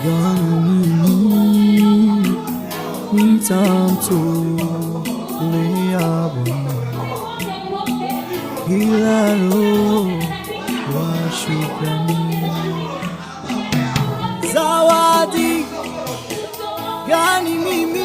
gani nitamtolea Bwana ila roho wa shukrani. Zawadi gani mimi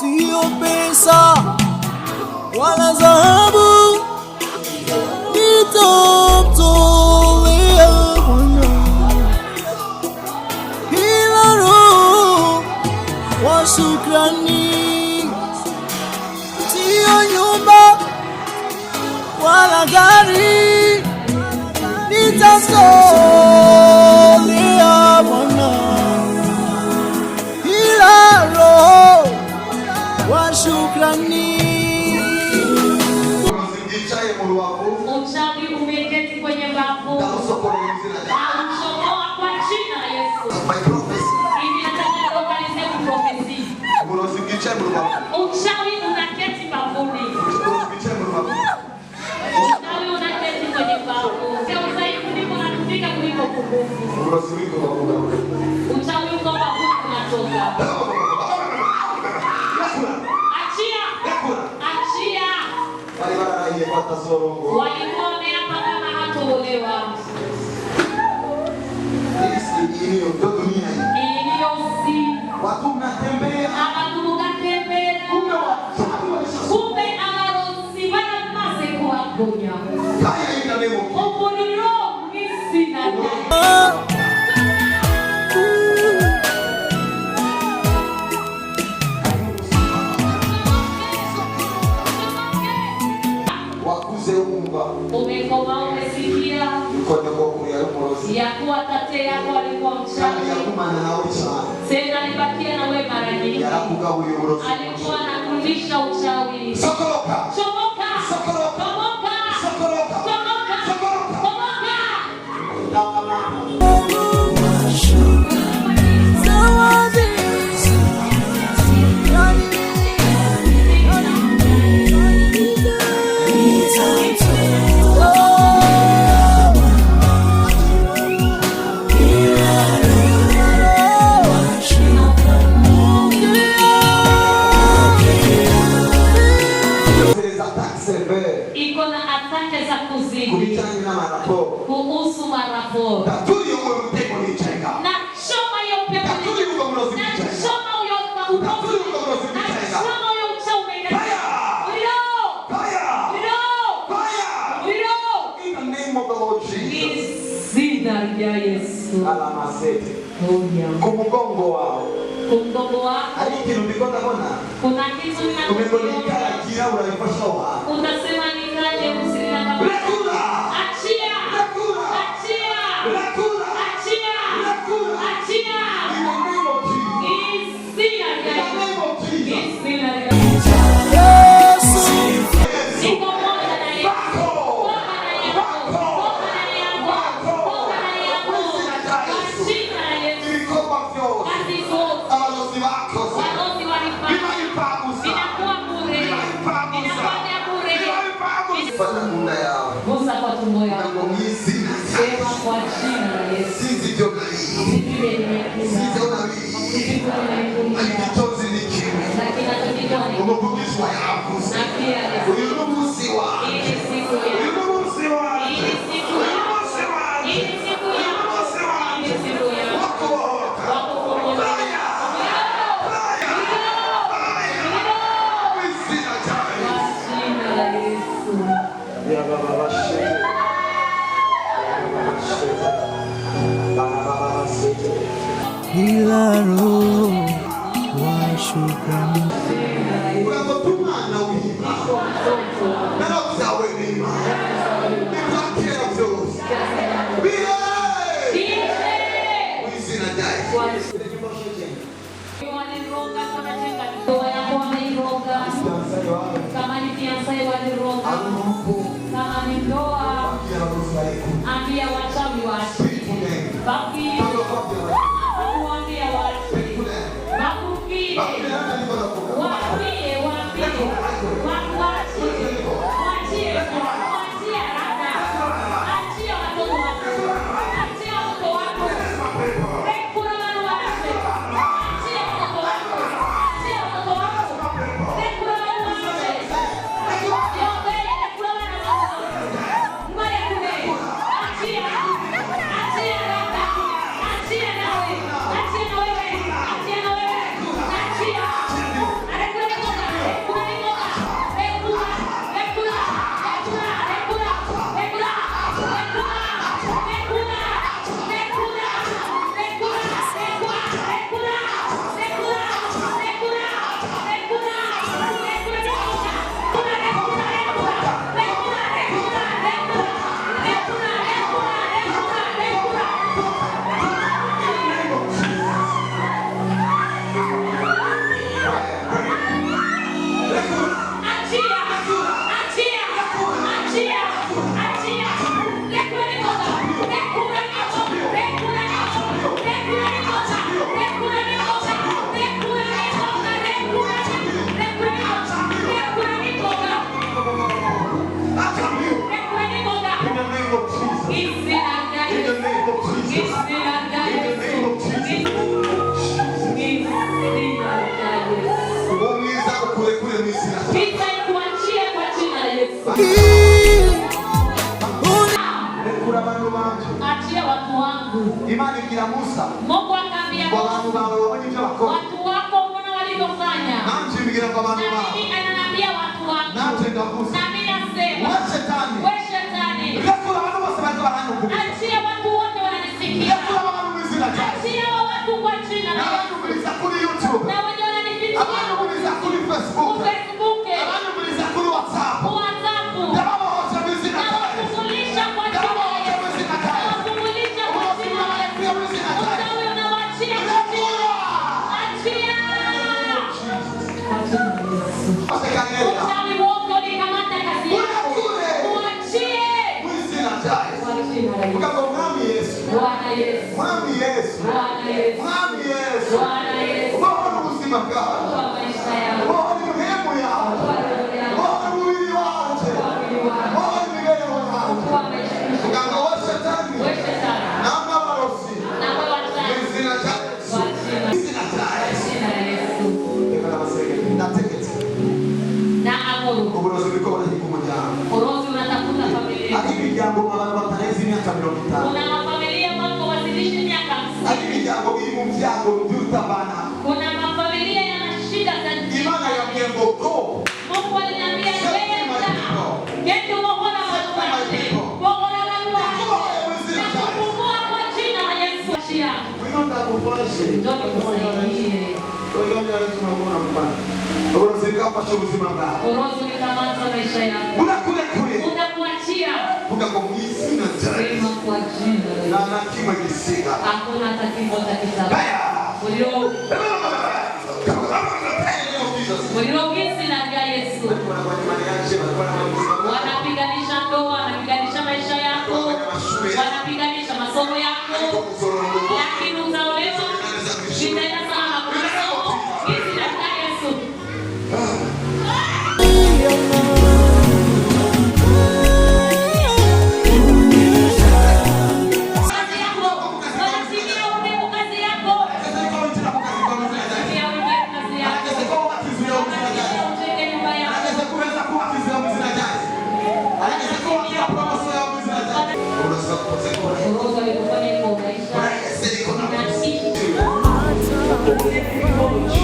sio pesa wala dhahabu nitamtolea Bwana ila roho wa shukrani. Sio nyumba wala gari nitamtolea Bwana ila roho wa shukrani. Uchawi umeketi kwenye mbavu. Uchomoa kwa jina la Yesu. Hivi nataka lokalize kuprofesi. Uchawi unaketi mbavuni. Uchawi unaketi kwenye mbavu. Udhaifu ndipo unatufika kuliko kubufu. Uchawi uko mbavuni unatoka. Walikuwa wameapa kama hatolewa. Watu mnatembea. Kumbe amarosi wala mase kuwaponya. Oponiro misi na umekoma umesikia ya kuwa tate yako alikuwa mchawi tena alibakia na wewe mara nyingi, alikuwa anakulisha uchawi. Chomoka, chomoka, chomoka, chomoka, iko na atake za kuzidi kuhusu marapo na shoma hiyo pepo na shoma huyo uchawi na shoma huyo uchawi in the name of the Lord Jesus. Zina ya Yesu alama sete kumgongo wao kuna kitu unasema nikaje usina kama achia Musa kwa tumbo yako. Sema kwa jina la Yesu. Sisi ni ila roho wa shukrani. Kama ni fiancé waliroga, kama ni ndoa, ambia wachawi waache. Baki kuambia waache. Bakufie. Waambie waache. Waachie haraka. Achia watoto wako. Achia watoto wako. Rekura wanu waache. Achia watoto wako. Achia watoto wako. Rekura wanu waache. Yote rekura wanu waache. Mbaya kule. Achia. Achia haraka. Achia nawe. Achia na wewe. Achia na wewe. Achia. Rekura nikoka. Rekura nikoka. Rekura. Rekura. Rekura. Rekura. Rekura. Achia watu wangu. Imani kila Musa. Mungu akaambia watu wako mbona walivyofanya? Na mimi ananiambia watu wangu. Na mimi nasema wewe shetani. Achia watu wote wananisikia. Achia watu kwa jina la Yesu. Na wenye wananifikia. Facebook. WhatsApp. Kuna familia ambao wazilishi miaka 50. Kuna mafamilia yana shida za imani ya Mungu. Mungu aliniambia ndio mbona watu wote. Bora watu wote. Nakufungua kwa jina la Yesu. Ndio tusaidie. Orozi nikamata maisha yako. Unakuachia. Kwa jina la Yesu. Hakuna tatizo Waliogisi na Yesu. Wanapiganisha ndoa, wanapiganisha maisha yako, wanapiganisha masomo yako. Lakini utaolewa, nitaenda sana kwa masomo. Gisi na Yesu. Thank you.